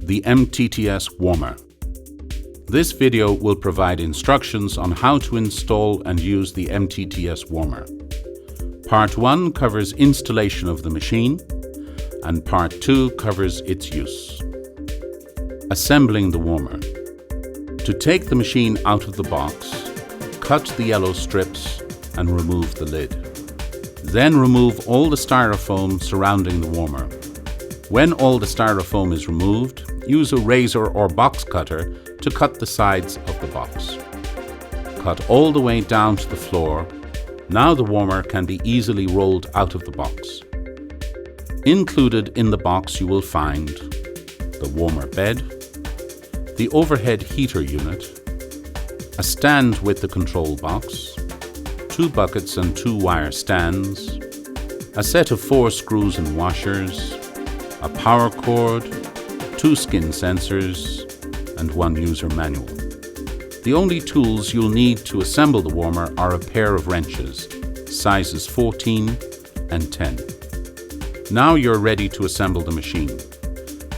the MTTS WARMER. This video will provide instructions on how to install and use the MTTS WARMER. Part 1 covers installation of the machine, and Part 2 covers its use. Assembling the warmer. To take the machine out of the box, cut the yellow strips and remove the lid. Then remove all the styrofoam surrounding the warmer. When all the styrofoam is removed, use a razor or box cutter to cut the sides of the box. Cut all the way down to the floor. Now the warmer can be easily rolled out of the box. Included in the box you will find the warmer bed, the overhead heater unit, a stand with the control box, 2 buckets and 2 wire stands, a set of 4 screws and washers, a power cord, 2 skin sensors, and 1 user manual. The only tools you'll need to assemble the warmer are a pair of wrenches, sizes 14 and 10. Now you're ready to assemble the machine.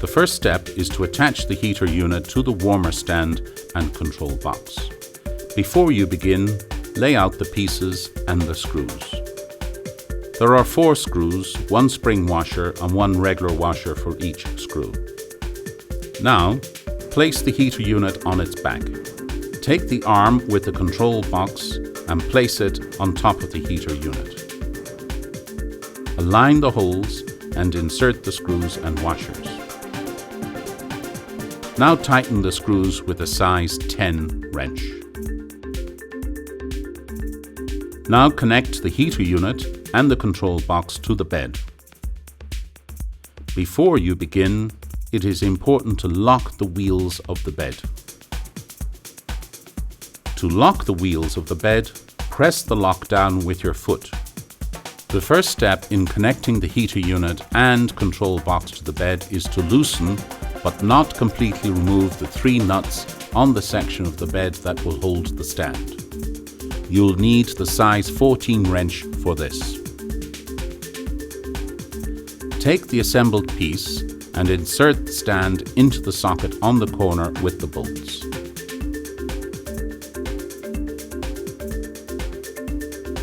The first step is to attach the heater unit to the warmer stand and control box. Before you begin, lay out the pieces and the screws. There are 4 screws, 1 spring washer and 1 regular washer for each screw. Now, place the heater unit on its back. Take the arm with the control box and place it on top of the heater unit. Align the holes and insert the screws and washers. Now tighten the screws with a size 10 wrench. Now connect the heater unit and the control box to the bed. Before you begin, it is important to lock the wheels of the bed. To lock the wheels of the bed, press the lock down with your foot. The first step in connecting the heater unit and control box to the bed is to loosen but not completely remove the 3 nuts on the section of the bed that will hold the stand. You'll need the size 14 wrench for this. Take the assembled piece and insert the stand into the socket on the corner with the bolts.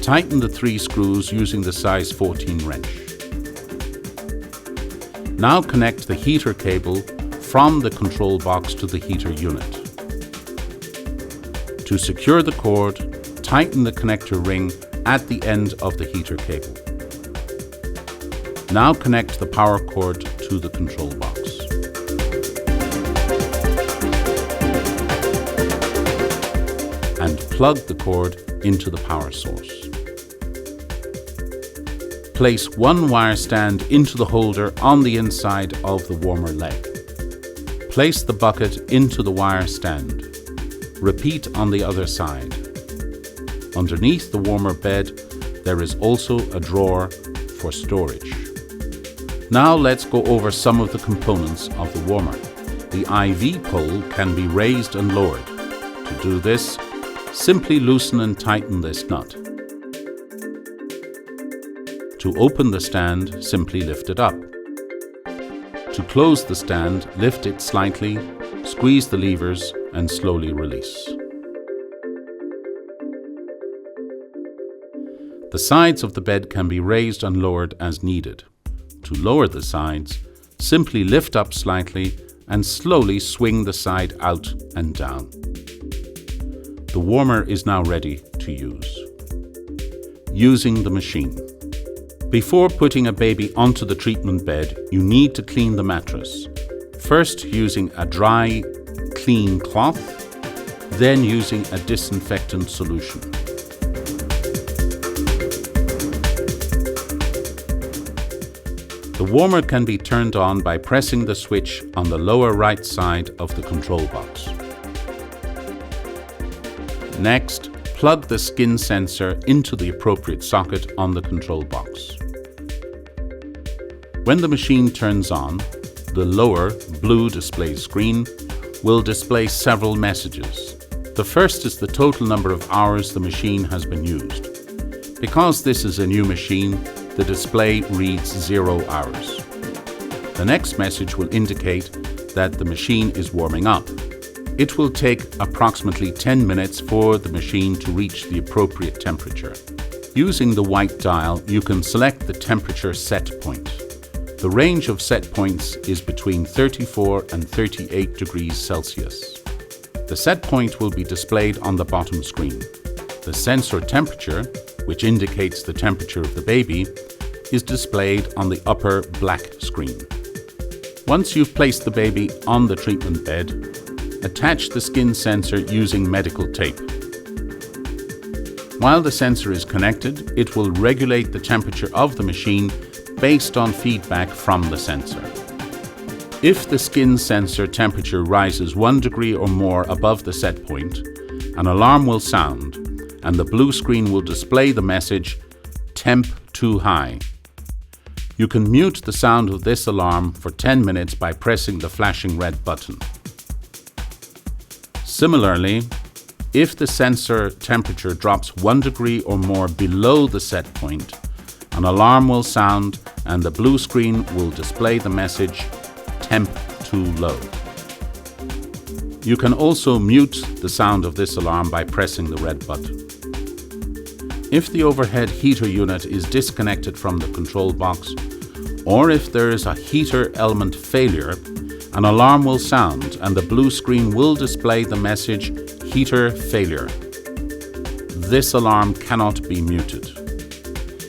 Tighten the 3 screws using the size 14 wrench. Now connect the heater cable from the control box to the heater unit. To secure the cord, tighten the connector ring at the end of the heater cable. Now connect the power cord to the control box. And plug the cord into the power source. Place 1 wire stand into the holder on the inside of the warmer leg. Place the bucket into the wire stand. Repeat on the other side. Underneath the warmer bed, there is also a drawer for storage. Now let's go over some of the components of the warmer. The IV pole can be raised and lowered. To do this, simply loosen and tighten this nut. To open the stand, simply lift it up. To close the stand, lift it slightly, squeeze the levers and slowly release. The sides of the bed can be raised and lowered as needed. To lower the sides, simply lift up slightly and slowly swing the side out and down. The warmer is now ready to use. Using the machine. Before putting a baby onto the treatment bed, you need to clean the mattress. First using a dry, clean cloth, then using a disinfectant solution. The warmer can be turned on by pressing the switch on the lower right side of the control box. Next, plug the skin sensor into the appropriate socket on the control box. When the machine turns on, the lower blue display screen will display several messages. The first is the total number of hours the machine has been used. Because this is a new machine, the display reads 0 hours. The next message will indicate that the machine is warming up. It will take approximately 10 minutes for the machine to reach the appropriate temperature. Using the white dial, you can select the temperature set point. The range of set points is between 34 and 38 degrees Celsius. The set point will be displayed on the bottom screen. The sensor temperature, which indicates the temperature of the baby, is displayed on the upper black screen. Once you've placed the baby on the treatment bed, attach the skin sensor using medical tape. While the sensor is connected, it will regulate the temperature of the machine based on feedback from the sensor. If the skin sensor temperature rises 1 degree or more above the set point, an alarm will sound and the blue screen will display the message, "Temp too high." You can mute the sound of this alarm for 10 minutes by pressing the flashing red button. Similarly, if the sensor temperature drops 1 degree or more below the set point, an alarm will sound and the blue screen will display the message, "Temp too low." You can also mute the sound of this alarm by pressing the red button. If the overhead heater unit is disconnected from the control box, or if there is a heater element failure, an alarm will sound and the blue screen will display the message, "Heater failure." This alarm cannot be muted.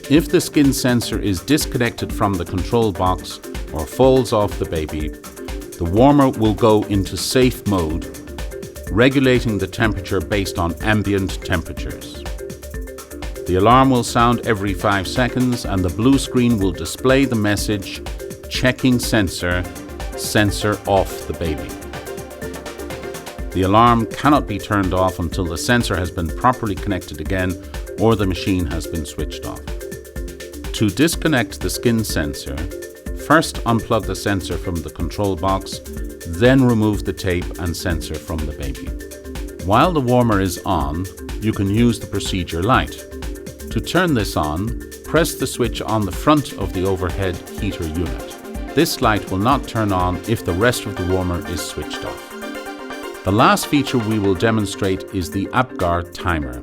If the skin sensor is disconnected from the control box or falls off the baby, the warmer will go into safe mode, regulating the temperature based on ambient temperatures. The alarm will sound every 5 seconds and the blue screen will display the message, "Checking sensor, sensor off the baby." The alarm cannot be turned off until the sensor has been properly connected again or the machine has been switched off. To disconnect the skin sensor, first unplug the sensor from the control box, then remove the tape and sensor from the baby. While the warmer is on, you can use the procedure light. To turn this on, press the switch on the front of the overhead heater unit. This light will not turn on if the rest of the warmer is switched off. The last feature we will demonstrate is the APGAR timer,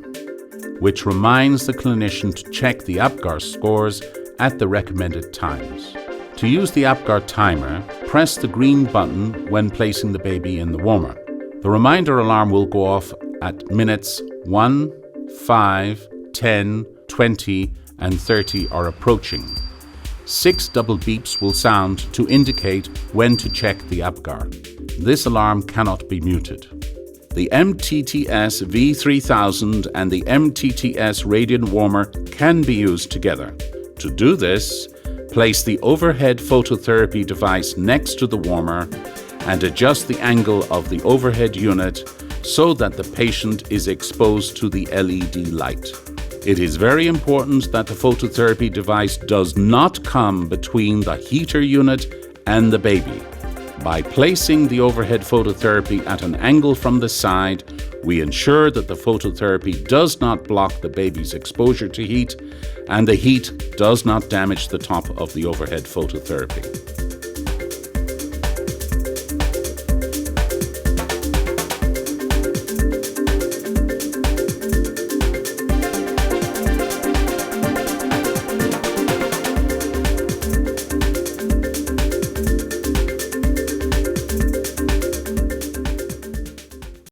which reminds the clinician to check the APGAR scores at the recommended times. To use the APGAR timer, press the green button when placing the baby in the warmer. The reminder alarm will go off at minutes 1, 5, 10, 20 and 30 are approaching. 6 double beeps will sound to indicate when to check the APGAR. This alarm cannot be muted. The MTTS V3000 and the MTTS Radiant Warmer can be used together. To do this, place the overhead phototherapy device next to the warmer and adjust the angle of the overhead unit so that the patient is exposed to the LED light. It is very important that the phototherapy device does not come between the heater unit and the baby. By placing the overhead phototherapy at an angle from the side, we ensure that the phototherapy does not block the baby's exposure to heat and the heat does not damage the top of the overhead phototherapy.